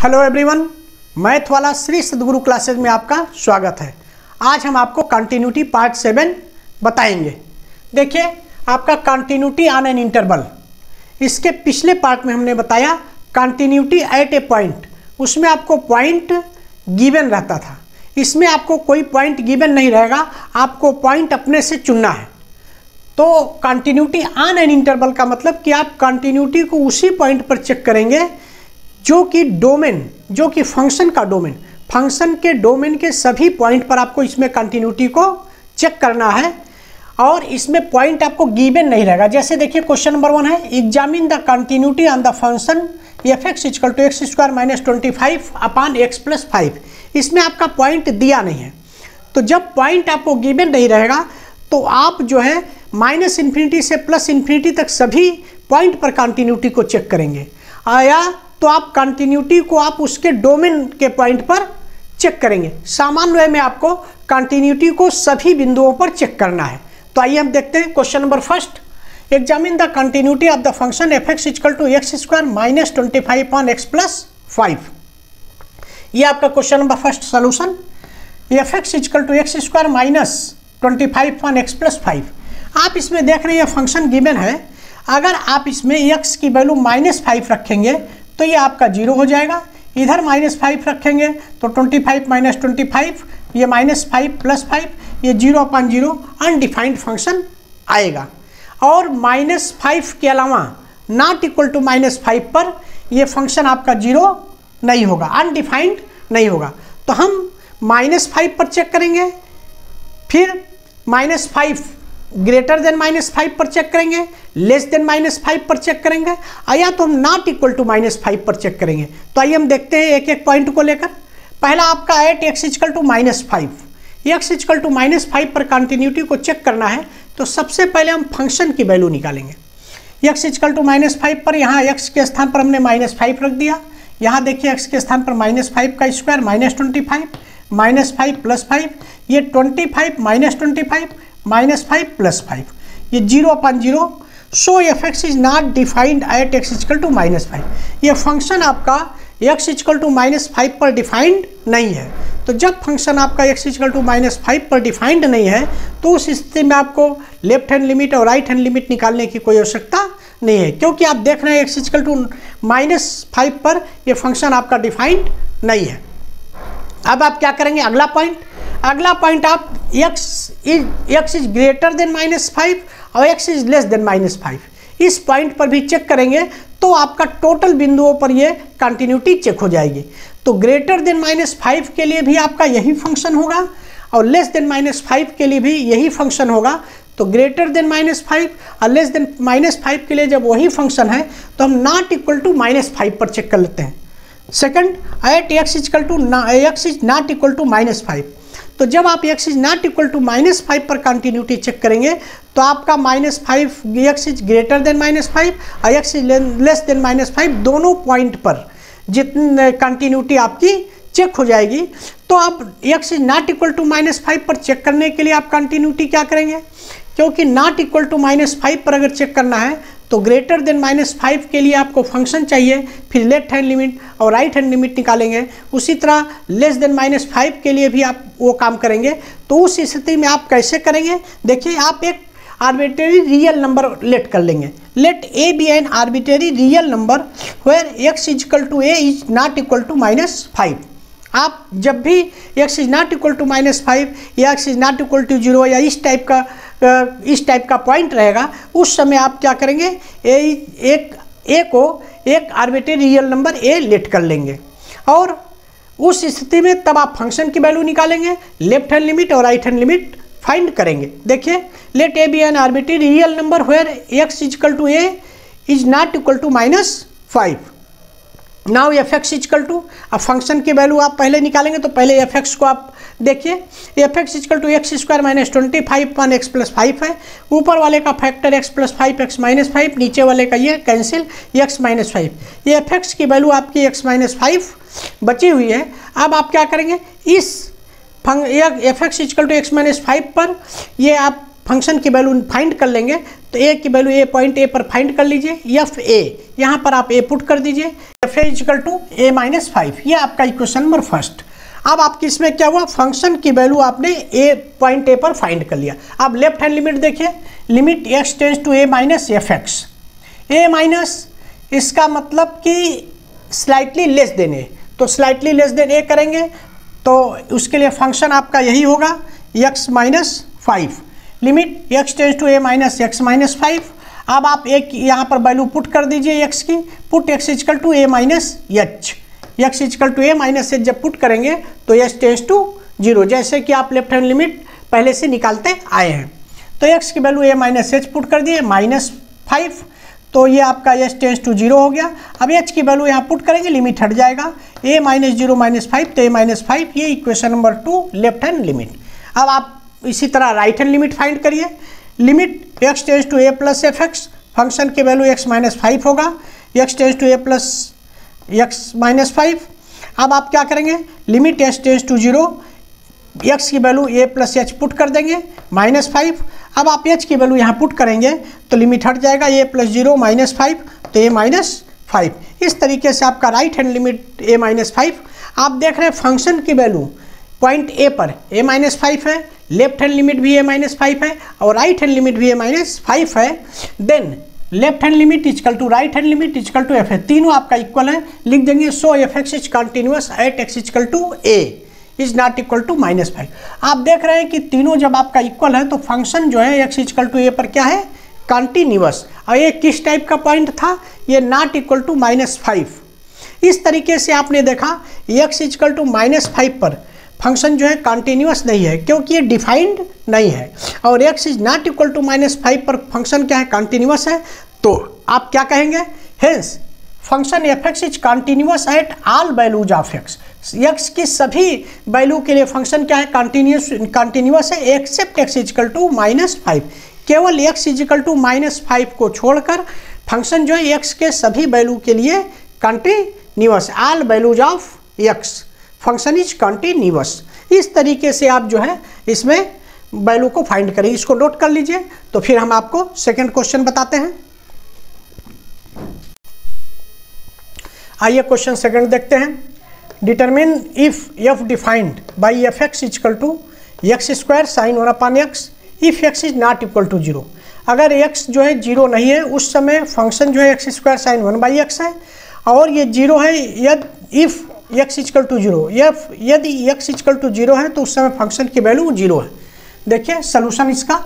Hello everyone, math वाला श्री सद्गुरु classes में आपका स्वागत है। आज हम आपको कंटिन्यूटी पार्ट 7 बताएंगे। देखिए, आपका कंटिन्यूटी ऑन एन इंटरवल, इसके पिछले पार्ट में हमने बताया कंटिन्यूटी एट ए पॉइंट। उसमें आपको पॉइंट गिवन रहता था, इसमें आपको कोई पॉइंट गिवन नहीं रहेगा, आपको पॉइंट अपने से चुनना है। तो कंटिन्यूटी ऑन एन इंटरवल का मतलब कि आप कंटिन्यूटी को उसी पॉइंट पर चेक करेंगे जो कि डोमेन, जो कि फंक्शन का डोमेन, फंक्शन के डोमेन के सभी पॉइंट पर आपको इसमें कंटिन्यूटी को चेक करना है। और इसमें पॉइंट आपको गिवन नहीं रहेगा। जैसे देखिए, क्वेश्चन नंबर 1 है, examine the continuity on the function f x equal to x square minus 25 upon x plus 5। इसमें आपका पॉइंट दिया नहीं है। तो जब पॉइंट आपको गिवन नहीं रहेगा तो आप जो है माइनस इन्फिनिटी से प्लस इन्फिनिटी तक सभी पॉइंट पर कंटिन्यूटी को चेक करेंगे। आया तो आप कंटिन्यूटी को आप उसके डोमेन के पॉइंट पर चेक करेंगे। सामान्य वे में आपको कंटिन्यूटी को सभी बिंदुओं पर चेक करना है। तो आइए हम देखते हैं question number 1, examine the continuity of the function f x equal to x square minus 25 upon x plus 5। ये आपका question number 1 solution. F x equal to x square minus 25 upon x plus 5। आप इसमें देख रहे हैं function given है। अगर आप इसमें x की वैल्यू -5 रखेंगे तो ये आपका 0 हो जाएगा। इधर -5 रखेंगे तो 25 माइनस 25, ये -5 प्लस 5, ये 0/0 अनडिफाइंड फंक्शन आएगा। और -5 के अलावा नॉट इक्वल टू -5 पर ये फंक्शन आपका 0 नहीं होगा, अनडिफाइंड नहीं होगा। तो हम -5 पर चेक करेंगे, फिर -5 ग्रेटर देन -5 पर चेक करेंगे, लेस देन -5 पर चेक करेंगे, या तो हम नॉट इक्वल टू -5 पर चेक करेंगे। तो आइए हम देखते हैं एक एक पॉइंट को लेकर। पहला आपका at x equal to -5, x equal to -5 पर कंटिन्यूटी को चेक करना है। तो सबसे पहले हम फंक्शन की वैल्यू निकालेंगे। एक्स इक्वल टू -5 पर यहाँ x के स्थान पर हमने -5 रख दिया। यहाँ देखिए x के स्थान पर -5 का स्क्वायर -25, -5 प्लस 5, ये 25 माइनस 25 -5 प्लस 5, ये 0/0। So F X is not defined at x equal to -5। ये फंक्शन आपका x इक्वल टू -5 पर डिफाइंड नहीं है। तो जब फंक्शन आपका x इक्वल टू -5 पर डिफाइंड नहीं है तो उस स्थिति में आपको लेफ्ट हैंड लिमिट और राइट हैंड लिमिट निकालने की कोई आवश्यकता नहीं है, क्योंकि आप देख रहे हैं x इक्वल टू -5 पर ये फंक्शन आपका डिफाइंड नहीं है। अब आप क्या करेंगे, अगला पॉइंट आप x इज ग्रेटर देन -5 और x इज लेस देन -5, इस पॉइंट पर भी चेक करेंगे तो आपका टोटल बिंदुओं पर ये कंटिन्यूटी चेक हो जाएगी। तो ग्रेटर देन -5 के लिए भी आपका यही फंक्शन होगा और लेस देन -5 के लिए भी यही फंक्शन होगा। तो ग्रेटर देन -5 और लेस देन -5 के लिए जब वही फंक्शन है तो हम नॉट इक्वल टू -5 पर चेक कर लेते हैं। Second, at x is not equal to -5। तो जब आप x is not equal to -5 पर कंटिन्यूटी चेक करेंगे तो आपका -5, x इज ग्रेटर देन -5 और x इज लेस देन -5, दोनों पॉइंट पर जितनी कंटिन्यूटी आपकी चेक हो जाएगी। तो आप x is not equal to -5 पर चेक करने के लिए आप कंटिन्यूटी क्या करेंगे, क्योंकि नॉट इक्वल टू -5 पर अगर चेक करना है तो ग्रेटर देन -5 के लिए आपको फंक्शन चाहिए, फिर लेफ्ट हैंड लिमिट और राइट हैंड लिमिट निकालेंगे। उसी तरह लेस देन -5 के लिए भी आप वो काम करेंगे। तो उस स्थिति में आप कैसे करेंगे, देखिए, आप एक आर्बिट्रेरी रियल नंबर लेट कर लेंगे। Let a be an arbitrary real number where x equal to a is not equal to -5। आप जब भी x is not equal to -5 या x is not equal to 0 या इस टाइप का point रहेगा, उस समय आप क्या करेंगे, ए को एक arbitrary real number a let कर लेंगे और उस स्थिति में तब आप फंक्शन की वैल्यू निकालेंगे, लेफ्ट हैंड लिमिट और राइट हैंड लिमिट फाइंड करेंगे। देखिए, let a be an arbitrary real number where x equal to a is not equal to -5। Now f x equal to, अब फंक्शन की value आप पहले निकालेंगे तो पहले एफ एक्स को आप देखिए, f x equal to x square minus 25 upon x plus 5 है। ऊपर वाले का factor x plus 5 x minus 5, नीचे वाले का ये कैंसिल x माइनस 5। ये एफ एक्स की वैल्यू आपकी x माइनस 5 बची हुई है। अब आप क्या करेंगे, इस f x equal to x minus 5 पर ये आप फंक्शन की वैल्यू फाइंड कर लेंगे, तो ए की वैल्यू ए पॉइंट ए पर फाइंड कर लीजिए, एफ ए यहाँ पर आप ए पुट कर दीजिए, f a equal to a minus 5, ये आपका इक्वेशन नंबर फर्स्ट। अब आपकी इसमें क्या हुआ, फंक्शन की वैल्यू आपने ए पॉइंट ए पर फाइंड कर लिया। अब लेफ्ट हैंड लिमिट देखिए, limit x tends to a minus f x, a minus इसका मतलब कि स्लाइटली लेस देन ए, तो स्लाइटली लेस देन ए करेंगे तो उसके लिए फंक्शन आपका यही होगा x minus 5, limit x tends to a minus x minus 5। अब आप एक यहाँ पर वैल्यू पुट कर दीजिए x की, put x equal to a minus h, x equal to a minus h जब पुट करेंगे तो x टेंस टू 0, जैसे कि आप लेफ्ट हैंड लिमिट पहले से निकालते आए हैं। तो x की वैल्यू ए माइनस एच पुट कर दिए माइनस 5, तो ये आपका एच टेंस टू 0 हो गया। अब एच की वैल्यू यहाँ पुट करेंगे, लिमिट हट जाएगा, ए माइनस 0 माइनस 5, तो ए माइनस 5, ये equation number 2 left hand limit. अब आप इसी तरह राइट हैंड लिमिट फाइंड करिए, limit x tends to a plus f x, function की वैल्यू एक्स माइनस 5 होगा, x tends to a plus x minus 5। अब आप क्या करेंगे, limit x tends to 0, x की value a plus h put कर देंगे माइनस 5। अब आप एच की वैल्यू यहाँ पुट करेंगे तो लिमिट हट जाएगा, ए प्लस 0 माइनस 5, तो ए माइनस 5। इस तरीके से आपका राइट हैंड लिमिट ए माइनस 5। आप देख रहे हैं फंक्शन की वैल्यू पॉइंट ए पर ए माइनस 5 है, लेफ्ट हैंड लिमिट भी ए माइनस 5 है और राइट हैंड लिमिट भी ए माइनस 5 है। Then left hand limit equal to right hand limit equal to F है, तीनों आपका इक्वल है, लिख देंगे so F X is continuous at x equal to A is not equal to minus 5। आप देख रहे हैं कि तीनों जब आपका इक्वल है तो फंक्शन जो है एक्स इक्वल टू ए पर क्या है, कंटिन्यूअस। और ये किस टाइप का पॉइंट था, ये नॉट इक्वल टू माइनस 5। इस तरीके से आपने देखा एक्स इक्वल टू माइनस 5 पर फंक्शन जो है कंटिन्यूअस नहीं है, क्योंकि ये डिफाइंड नहीं है, और x is not equal to minus 5 पर फंक्शन क्या है, कंटिन्यूअस है। तो आप क्या कहेंगे, hence function f X is continuous at all values of x, x की सभी वैल्यू के लिए फंक्शन क्या है, कंटिन्यूअस है, except x equal to minus 5। केवल एक्स इक्वल टू माइनस 5 को छोड़कर फंक्शन जो है एक्स के सभी वैल्यू के लिए continuous, all values of x function is continuous. इस तरीके से आप जो है इसमें वैल्यू को फाइंड करें, इसको नोट कर लीजिए। तो फिर हम आपको सेकंड क्वेश्चन बताते हैं। आइए क्वेश्चन सेकंड देखते हैं। Determine if f defined by f x equal to x square sine 1 upon x if x is not equal to 0। अगर एक्स जो है 0 नहीं है उस समय फंक्शन जो है x square sine 1 by x है, और ये 0 है इफ एक्स इक्वल टू 0, यदि एक्स इक्वल टू 0 है तो उस समय फंक्शन की वैल्यू 0 है। देखिए सोल्यूशन इसका,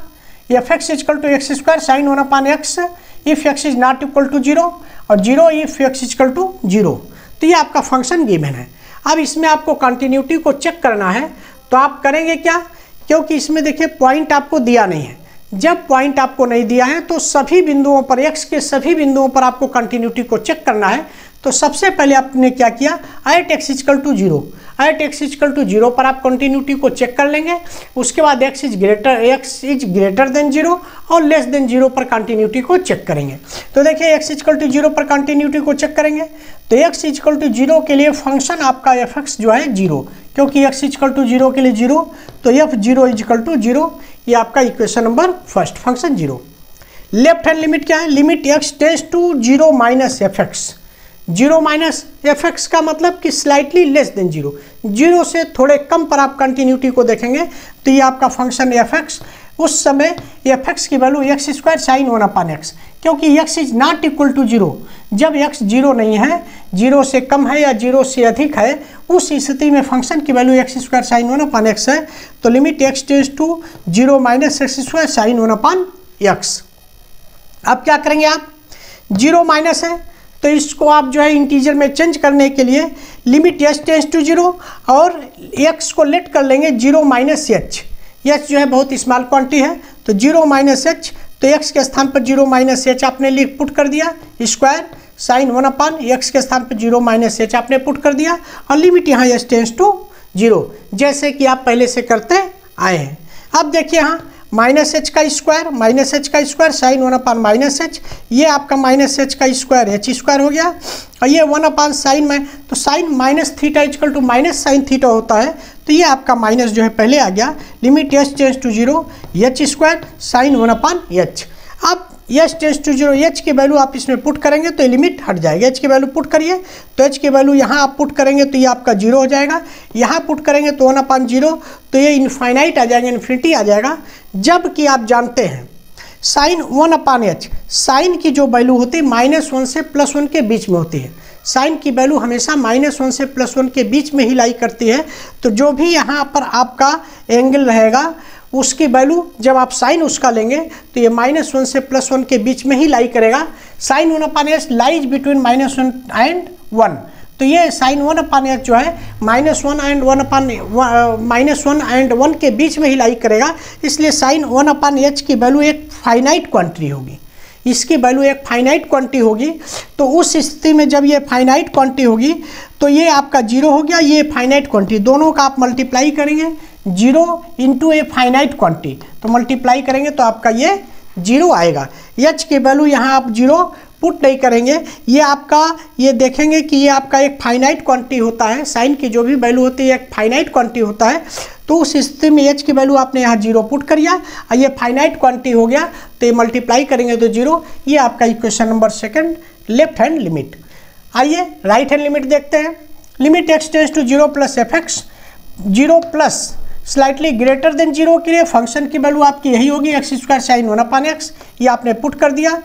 f x equal to x square sine 1 upon x if x is not equal to 0 और 0 इफ एक्स इक्वल टू 0। तो ये आपका फंक्शन गिवन है। अब इसमें आपको कंटिन्यूटी को चेक करना है, तो आप करेंगे क्या, क्योंकि इसमें देखिए पॉइंट आपको दिया नहीं है। जब पॉइंट आपको नहीं दिया है तो सभी बिंदुओं पर, एक्स के सभी बिंदुओं पर आपको कंटिन्यूटी को चेक करना है। तो सबसे पहले आपने क्या किया, at x equal to 0, at x equal to 0 पर आप कंटिन्यूटी को चेक कर लेंगे। उसके बाद एक्स इज ग्रेटर देन 0 और लेस देन 0 पर कंटिन्यूटी को चेक करेंगे। तो देखिए एक्स इक्वल टू 0 पर कंटिन्यूटी को चेक करेंगे, तो एक्स इक्वल टू 0 के लिए फंक्शन आपका एफ एक्स जो है 0, क्योंकि एक्स इक्वल टू 0 के लिए 0, तो एफ 0 इक्वल टू 0, ये आपका equation number first, function 0। Left hand limit क्या है, limit x tends to 0 minus f x, 0 minus f x का मतलब कि स्लाइटली लेस देन 0, 0 से थोड़े कम पर आप कंटिन्यूटी को देखेंगे तो ये आपका फंक्शन एफ एक्स। उस समय एफ एक्स की value x square sine 1 upon X, क्योंकि X is not equal to 0, जब एक्स 0 नहीं है, 0 से कम है या 0 से अधिक है, उस स्थिति में फंक्शन की value x square sine 1 upon x है। तो limit x tends to 0 minus x square sine 1 upon x. अब क्या करेंगे आप, 0 माइनस है तो इसको आप जो है इंटीजर में चेंज करने के लिए लिमिट एच टेंस टू 0 और एक्स को लेट कर लेंगे 0 माइनस एच, एच जो है बहुत स्मॉल क्वांटिटी है, तो 0 माइनस एच, तो एक्स के स्थान पर 0 माइनस एच आपने लिख पुट कर दिया, स्क्वायर साइन 1 अपॉन एक्स के स्थान पर 0 माइनस एच आपने पुट कर दिया, और लिमिट यहाँ एच टेंस टू 0, जैसे कि आप पहले से करते आए हैं। अब देखिए यहाँ माइनस एच का square sine 1 upon minus h, ये आपका माइनस एच का स्क्वायर एच स्क्वायर हो गया, और ये 1 अपॉन साइन में, तो sine minus theta equal to minus sine theta होता है, तो ये आपका माइनस जो है पहले आ गया, limit h tends to 0 h square sine 1/h। अब एच टेंस टू 0 एच की वैल्यू आप इसमें पुट करेंगे तो ये लिमिट हट जाएगा। एच की वैल्यू पुट करिए तो एच की वैल्यू यहाँ आप पुट करेंगे तो ये आपका 0 हो जाएगा, यहाँ पुट करेंगे तो 1/0 तो ये इनफाइनाइट आ जाएगा, इन्फिनिटी आ जाएगा। जबकि आप जानते हैं साइन 1/h, साइन की जो वैल्यू होती है -1 से +1 के बीच में होती है। साइन की वैल्यू हमेशा -1 से +1 के बीच में ही लाई करती है। तो जो भी यहाँ पर आपका एंगल रहेगा उसकी वैल्यू जब आप साइन उसका लेंगे तो ये -1 से +1 के बीच में ही लाई करेगा। Sine 1/h lies between -1 and 1। तो ये साइन 1/h जो है -1 एंड 1 के बीच में ही लाई करेगा। इसलिए साइन 1/h की वैल्यू एक फाइनाइट क्वांटिटी होगी, इसकी वैल्यू एक फाइनाइट क्वांटिटी होगी। तो उस स्थिति में जब ये फाइनाइट क्वांटिटी होगी तो ये आपका 0 हो गया, ये फाइनाइट क्वांटिटी, दोनों का आप मल्टीप्लाई करेंगे 0 इंटू ए फाइनाइट क्वांटिटी, तो मल्टीप्लाई करेंगे तो आपका ये 0 आएगा। एच की वैल्यू यहाँ आप 0 पुट नहीं करेंगे, ये आपका ये देखेंगे कि ये आपका एक फाइनाइट क्वांटिटी होता है, साइन की जो भी वैल्यू होती है एक फाइनाइट क्वांटिटी होता है। तो उस स्थिति में एच की वैल्यू आपने यहाँ 0 पुट कर दिया और ये फाइनाइट क्वांटिटी हो गया तो ये मल्टीप्लाई करेंगे तो 0। ये आपका equation number 2 left hand limit. आइए राइट हैंड लिमिट देखते हैं। Limit x tends to 0 + fx, 0 plus slightly greater than 0 के लिए फंक्शन की वैल्यू आपकी यही होगी x² साइन 1/x। ये आपने पुट कर दिया,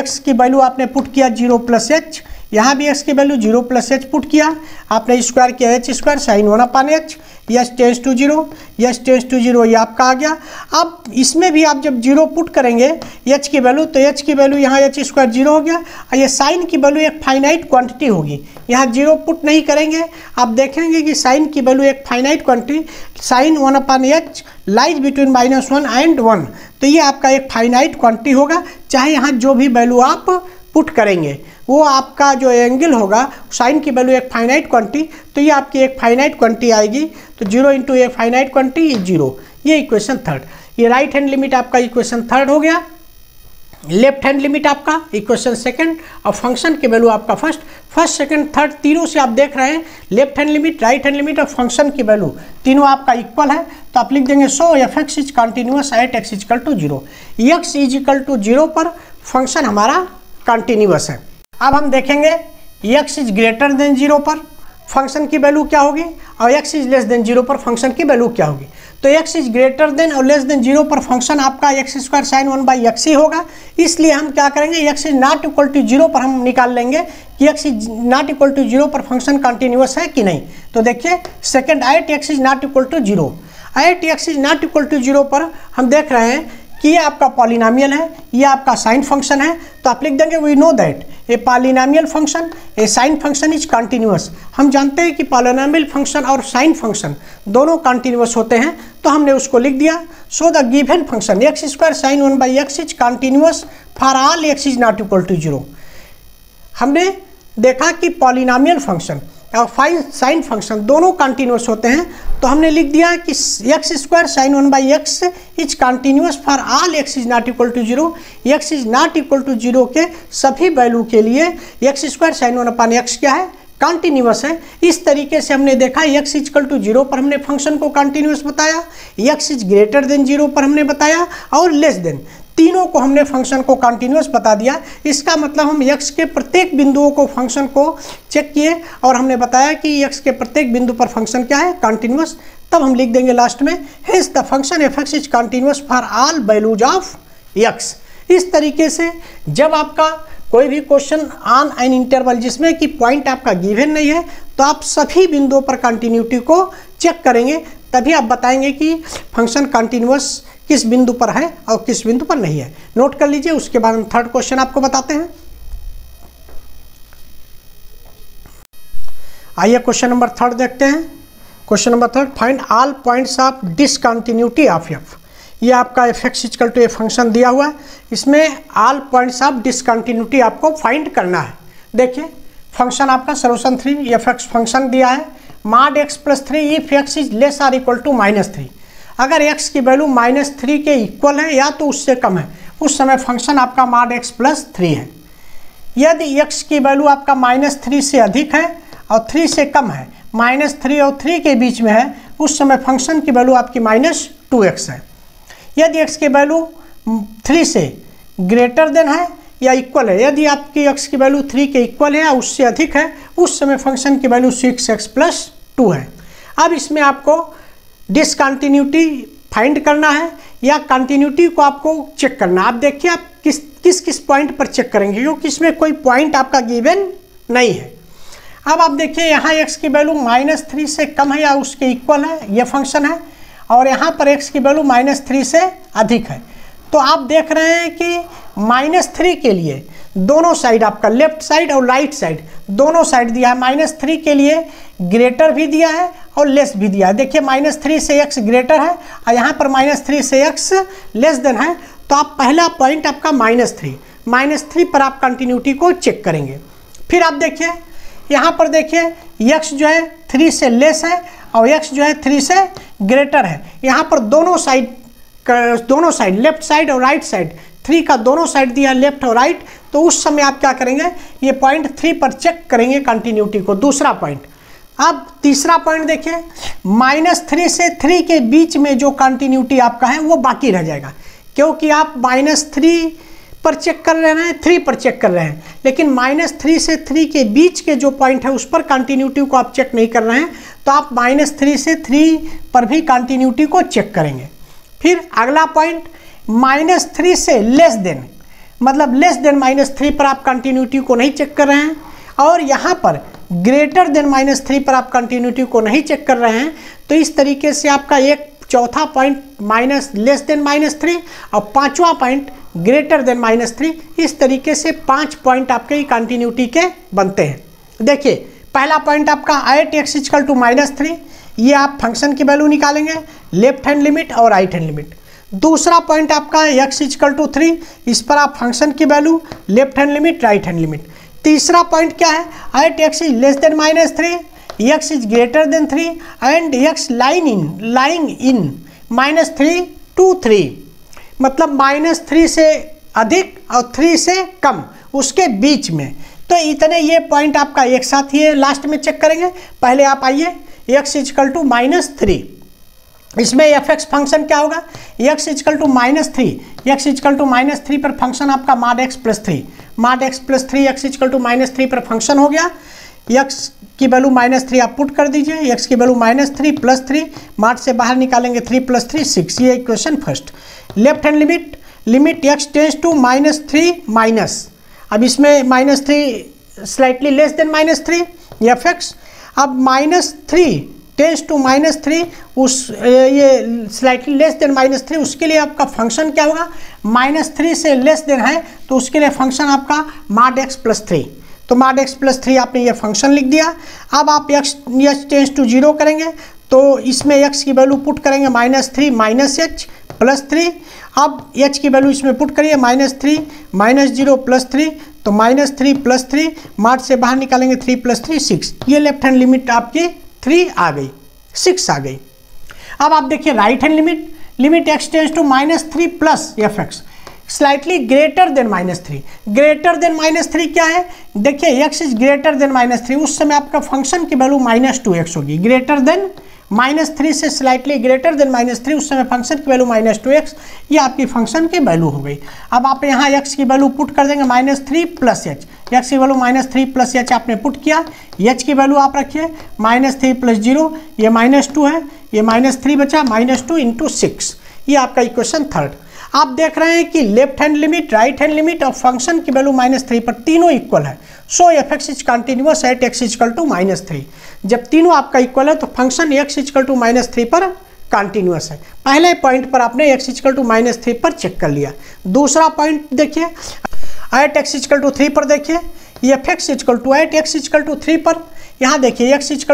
x की वैल्यू आपने पुट किया 0 + h, यहाँ भी x की वैल्यू 0 + h पुट किया, आपने स्क्वायर किया h² sine 1/h। H tends to 0, h tends to 0 ये आपका आ गया। अब इसमें भी आप जब 0 पुट करेंगे h की वैल्यू तो h की वैल्यू यहाँ h² 0 हो गया और ये साइन की वैल्यू एक फाइनाइट क्वांटिटी होगी, यहाँ 0 पुट नहीं करेंगे। आप देखेंगे कि साइन की वैल्यू एक finite quantity, sine 1/h lies between -1 and 1, तो ये आपका एक फाइनाइट क्वांटिटी होगा। चाहे यहाँ जो भी वैल्यू आप पुट करेंगे वो आपका जो एंगल होगा, साइन की वैल्यू एक फाइनाइट क्वांटिटी, तो ये आपकी एक फाइनाइट क्वांटिटी आएगी। तो 0 इंटू ए फाइनाइट क्वांटिटी 0, ये इक्वेशन 3। ये राइट हैंड लिमिट आपका इक्वेशन 3 हो गया। लेफ्ट हैंड लिमिट आपका इक्वेशन 2 और फंक्शन की वैल्यू आपका फर्स्ट, सेकंड, थर्ड तीनों से आप देख रहे हैं left hand limit, right hand limit और फंक्शन की वैल्यू तीनों आपका इक्वल है। तो आप लिख देंगे सो fx is continuous at x = 0। x = 0 पर फंक्शन हमारा कंटिन्यूअस है। अब हम देखेंगे x इज ग्रेटर देन 0 पर फंक्शन की वैल्यू क्या होगी और x इज लेस देन 0 पर फंक्शन की वैल्यू क्या होगी। तो x इज ग्रेटर देन और लेस देन 0 पर फंक्शन आपका x² साइन 1/x ही होगा। इसलिए हम क्या करेंगे, x is not equal to 0 पर हम निकाल लेंगे कि x is not equal to 0 पर फंक्शन कंटिन्यूअस है कि नहीं। तो देखिए second at x is not equal to 0, at x is not equal to 0 पर हम देख रहे हैं कि ये आपका पॉलिनोमियल है, ये आपका साइन फंक्शन है। तो आप लिख देंगे we know that a polynomial function a sine function is continuous. हम जानते हैं कि पॉलिनोमियल फंक्शन और साइन फंक्शन दोनों कंटिन्यूअस होते हैं, तो हमने उसको लिख दिया। So the given function x² sine 1/x is continuous for all x is not equal to 0। हमने देखा कि पॉलिनोमियल फंक्शन और साइन फंक्शन दोनों कंटिन्यूअस होते हैं, तो हमने लिख दिया कि x² sine 1/x is continuous for all x is not equal to 0। x is not equal to 0 के सभी वैल्यू के लिए x² साइन 1/x क्या है, कंटिन्यूअस है। इस तरीके से हमने देखा x = 0 पर हमने फंक्शन को कंटिन्यूअस बताया, x इज ग्रेटर देन 0 पर हमने बताया और लेस देन, तीनों को हमने फंक्शन को कंटिन्यूअस बता दिया। इसका मतलब हम x के प्रत्येक बिंदुओं को फंक्शन को चेक किए और हमने बताया कि x के प्रत्येक बिंदु पर फंक्शन क्या है, कंटिन्यूअस। तब हम लिख देंगे लास्ट में hence the function f(x) is continuous for all values of x। इस तरीके से जब आपका कोई भी क्वेश्चन ऑन एन इंटरवल जिसमें कि पॉइंट आपका गिवन नहीं है, तो आप सभी बिंदुओं पर कंटिन्यूटी को चेक करेंगे, तभी आप बताएंगे कि फंक्शन कंटिन्यूअस किस बिंदु पर है और किस बिंदु पर नहीं है। नोट कर लीजिए, उसके बाद हम थर्ड क्वेश्चन आपको बताते हैं। आइए क्वेश्चन नंबर 3 देखते हैं। Question number 3, find all points of discontinuity of f। ये आपका fx = a फंक्शन दिया हुआ है, इसमें ऑल पॉइंट्स ऑफ डिसकंटिन्यूटी आपको फाइंड करना है। देखिए फंक्शन आपका सोल्यूशन 3 fx फंक्शन दिया है, mod x + 3 if x is less और इक्वल टू -3। अगर x की वैल्यू -3 के इक्वल है या तो उससे कम है, उस समय फंक्शन आपका mod x + 3 है। यदि x की वैल्यू आपका -3 से अधिक है और 3 से कम है, -3 और 3 के बीच में है, उस समय फंक्शन की वैल्यू आपकी -2x है। यदि x की वैल्यू 3 से ग्रेटर देन है या इक्वल है, यदि आपकी x की वैल्यू 3 के इक्वल है या उससे अधिक है, उस समय फंक्शन की वैल्यू 6x + 2 है। अब इसमें आपको डिसकंटिन्यूटी फाइंड करना है या कंटिन्यूटी को आपको चेक करना। आप देखिए आप किस किस पॉइंट पर चेक करेंगे, क्योंकि इसमें कोई पॉइंट आपका गिवन नहीं है। अब आप देखिए यहाँ x की वैल्यू -3 से कम है या उसके इक्वल है, ये फंक्शन है, और यहाँ पर x की वैल्यू -3 से अधिक है। तो आप देख रहे हैं कि -3 के लिए दोनों साइड आपका लेफ्ट साइड और राइट साइड दोनों साइड दिया है। -3 के लिए ग्रेटर भी दिया है और लेस भी दिया है। देखिए -3 से x ग्रेटर है और यहाँ पर -3 से x लेस देन है। तो आप पहला पॉइंट आपका -3 पर आप कंटिन्यूटी को चेक करेंगे। फिर आप देखिए यहाँ पर देखिए x जो है 3 से लेस है और x जो है 3 से ग्रेटर है। यहाँ पर दोनों साइड लेफ्ट साइड और राइट साइड 3 का दोनों साइड दिया लेफ्ट और राइट। तो उस समय आप क्या करेंगे, ये पॉइंट 3 पर चेक करेंगे कंटिन्यूटी को। दूसरा पॉइंट, अब तीसरा पॉइंट देखिए -3 से 3 के बीच में जो कंटिन्यूटी आपका है वो बाकी रह जाएगा, क्योंकि आप -3 पर चेक कर रहे हैं, 3 पर चेक कर रहे हैं, लेकिन -3 से 3 के बीच के जो पॉइंट है उस पर कंटिन्यूटी को आप चेक नहीं कर रहे हैं। तो आप -3 से 3 पर भी कंटिन्यूटी को चेक करेंगे। फिर अगला पॉइंट -3 से लेस देन, मतलब लेस देन -3 पर आप कंटिन्यूटी को नहीं चेक कर रहे हैं, और यहाँ पर ग्रेटर देन -3 पर आप कंटिन्यूटी को नहीं चेक कर रहे हैं। तो इस तरीके से आपका एक चौथा पॉइंट लेस देन -3 और पांचवा पॉइंट ग्रेटर देन -3, इस तरीके से 5 पॉइंट आपके कंटिन्यूटी के बनते हैं। देखिए पहला पॉइंट आपका @x = -3, ये आप फंक्शन की वैल्यू निकालेंगे, लेफ्ट हैंड लिमिट और राइट हैंड लिमिट। दूसरा पॉइंट आपका x = 3, इस पर आप फंक्शन की value, left hand limit, right hand limit. तीसरा पॉइंट क्या है, @x > -3, x >3 and x lying in -3 to 3, मतलब -3 से अधिक और 3 से कम उसके बीच में। तो इतने ये पॉइंट आपका एक साथ ही लास्ट में चेक करेंगे। पहले आप आइए x = -3, इसमें fx फंक्शन क्या होगा, x = -3, x = -3 पर फंक्शन आपका mod x + 3, mod x + 3 x = -3 पर फंक्शन हो गया। x की वैल्यू -3 आप पुट कर दीजिए, x की वैल्यू -3 + 3, mod से बाहर निकालेंगे 3 + 3 6, ये equation first. Left hand limit x tends to -3 minus, अब इसमें -3 स्लाइटली लेस देन -3 fx, अब -3 टेंड्स टू -3 उस ये स्लाइटली लेस देन -3, उसके लिए आपका फंक्शन क्या होगा, -3 से लेस देन है तो उसके लिए फंक्शन आपका mod x + 3, तो mod x + 3 आपने ये फंक्शन लिख दिया। अब आप x टेंड्स टू 0 करेंगे तो इसमें x की वैल्यू पुट करेंगे -3 -h + 3, अब h की वैल्यू इसमें पुट करिए -3 -0 + 3, तो -3 + 3, mod से बाहर निकालेंगे 3 + 3 6, ये लेफ्ट हैंड लिमिट आपकी 3 आ गई, 6 आ गई। अब आप देखिए right hand limit x tends to -3 plus fx slightly greater than -3, greater than -3 क्या है, देखिए x > -3, उस समय आपका फंक्शन की वैल्यू -2x होगी। ग्रेटर देन -3 से स्लाइटली ग्रेटर देन -3, उस समय फंक्शन की वैल्यू -2x, ये आपकी फंक्शन की वैल्यू हो गई। अब आप यहाँ x की वैल्यू पुट कर देंगे -3 + h, x की वैल्यू -3 + h आपने पुट किया, h की वैल्यू आप रखिए -3 + 0, ये -2 है, ये -3 बचा, -2 × 6, ये आपका इक्वेशन थर्ड। आप देख रहे हैं कि left hand limit, right hand limit और फंक्शन की वैल्यू -3 पर तीनों इक्वल है। सो fx = कंटिन्यूअस @x = -3, जब तीनों आपका इक्वल है तो फंक्शन x = -3 पर कंटिन्यूअस है। पहले पॉइंट पर आपने x = -3 पर चेक कर लिया। दूसरा पॉइंट देखिए @x = 3 पर देखिए, fx = @x = 3 पर, यहाँ देखिए x =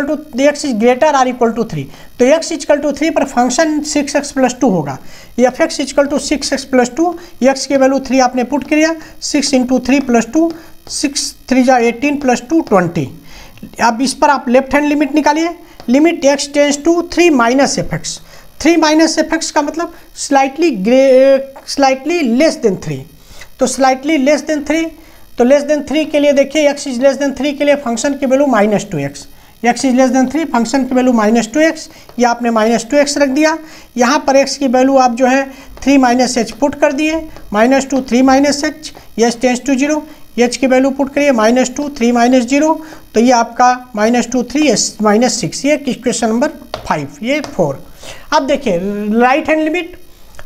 x greater or equal to 3, तो x = 3 पर फंक्शन 6x + 2 होगा। fx = 6x + 2, x की वैल्यू 3 आपने पुट किया, 6 × 3 + 2, 6 3 = 18 + 2 20। अब इस पर आप लेफ्ट हैंड लिमिट निकालिए, limit x tends to 3 -fx, 3 -fx का मतलब स्लाइटली लेस देन 3, तो स्लाइटली लेस देन 3, तो लेस देन 3 के लिए देखिए x > 3 के लिए फंक्शन की value -2x, x is less than 3, function की वैल्यू -2x, ये आपने -2x रख दिया। यहाँ पर x की वैल्यू आप जो है 3 - h पुट कर दिए, -2 3 - h, h tends to 0, h की वैल्यू पुट करिए -2 3 - 0, तो ये आपका -2 3 -6, ये इक्वेशन नंबर 5, ये 4। अब देखिए right hand limit,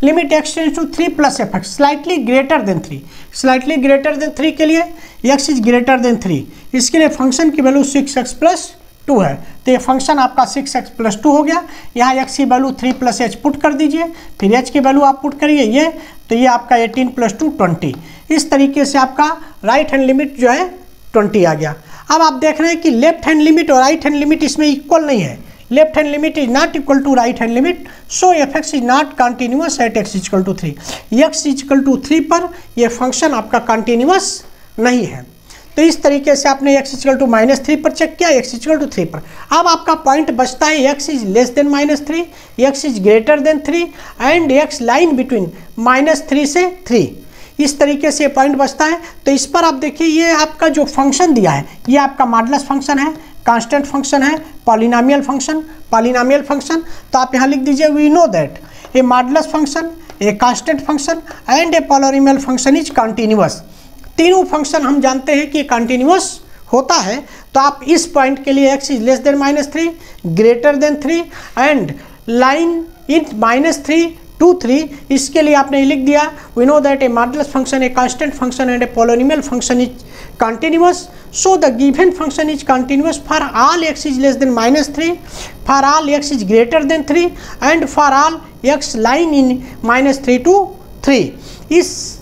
limit x tends to 3 + f(x) slightly greater than 3, slightly greater than 3 के लिए x इज ग्रेटर देन 3, इसके लिए फंक्शन की वैल्यू 6x + 2 है, तो ये फंक्शन आपका 6x + 2 हो गया। यहाँ x की वैल्यू 3 + h पुट कर दीजिए, फिर h की वैल्यू आप पुट करिए ये, तो ये आपका 18 + 2 20। इस तरीके से आपका राइट हैंड लिमिट जो है 20 आ गया। अब आप देख रहे हैं कि लेफ्ट हैंड लिमिट और राइट हैंड लिमिट इसमें इक्वल नहीं है, left hand limit is not equal to right hand limit, so f(x) is not continuous at x = 3, x = 3 पर यह फंक्शन आपका कंटिन्यूअस नहीं है। तो इस तरीके से आपने x = -3 पर चेक किया, x = 3 पर। अब आपका पॉइंट बचता है x is less than -3, x is greater than 3 and x line between -3 से 3, इस तरीके से पॉइंट बचता है। तो इस पर आप देखिए ये आपका जो फंक्शन दिया है ये आपका मॉडुलस फंक्शन है, कांस्टेंट फंक्शन है, पॉलिनोमियल फंक्शन। तो आप यहाँ लिख दीजिए we know that a modulus function, a constant function and a polynomial function is continuous. तीनों फंक्शन हम जानते हैं कि कंटिन्यूअस होता है। तो आप इस पॉइंट के लिए x is less than -3, greater than 3 and lying in -3 to 3, इसके लिए आपने लिख दिया we know that a modulus function, a constant function and a polynomial function is continuous, so the given function is continuous for all x is less than -3, for all x is greater than 3 and for all x lying in -3 to 3।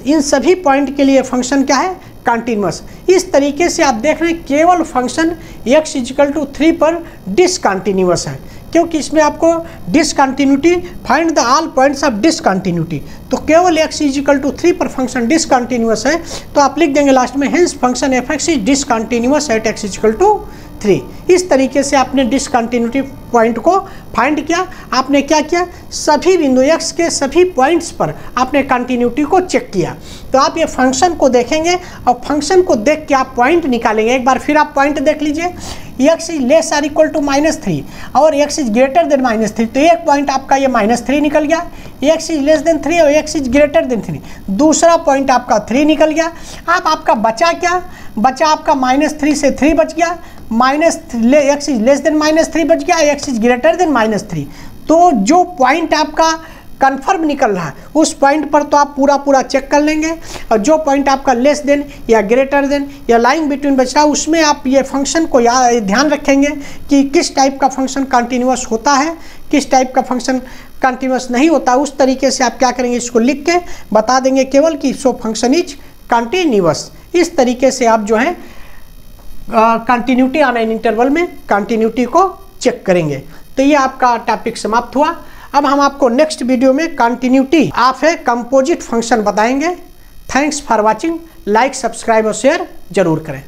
इन सभी point के लिए function क्या है, continuous. इस तरीके से आप देख रहे हैं केवल फंक्शन x = 3 पर डिसकंटिन्यूअस है, क्योंकि इसमें आपको discontinuity, find the all points of discontinuity, तो केवल x = 3 पर फंक्शन डिसकंटिन्यूअस है। तो आप लिख देंगे लास्ट में hence function f(x) is discontinuous at x = 3। इस तरीके से आपने डिसकंटिन्यूटी पॉइंट को फाइंड किया। आपने क्या किया, सभी बिंदु x के सभी पॉइंट्स पर आपने कंटिन्यूटी को चेक किया। तो आप ये फंक्शन को देखेंगे और फंक्शन को देख के आप पॉइंट निकालेंगे। एक बार फिर आप पॉइंट देख लीजिए, x is less or equal to -3 और x इज ग्रेटर देन -3, तो एक पॉइंट आपका ये -3 निकल गया। x इज लेस देन 3 और x इज ग्रेटर देन 3, दूसरा पॉइंट आपका 3 निकल गया। अब आपका बचा क्या, बचा आपका -3 से 3 बच गया, x इज लेस देन -3 बच गया, x इज ग्रेटर देन -3। तो जो पॉइंट आपका कन्फर्म निकल रहा है उस पॉइंट पर तो आप पूरा चेक कर लेंगे, और जो पॉइंट आपका लेस देन या ग्रेटर देन या लाइन बिटवीन बच रहा है उसमें आप ये फंक्शन को ध्यान रखेंगे कि किस टाइप का फंक्शन कंटिन्यूअस होता है, किस टाइप का फंक्शन कंटिन्यूअस नहीं होता। उस तरीके से आप क्या करेंगे, इसको लिख के बता देंगे केवल कि सो फंक्शन इज कंटिन्यूअस। इस तरीके से आप जो है कंटिन्यूटी ऑन एन इंटरवल में कंटिन्यूटी को चेक करेंगे। तो ये आपका टॉपिक समाप्त हुआ। अब हम आपको नेक्स्ट वीडियो में continuity of a composite function बताएंगे। Thanks for watching, like subscribe और शेयर जरूर करें।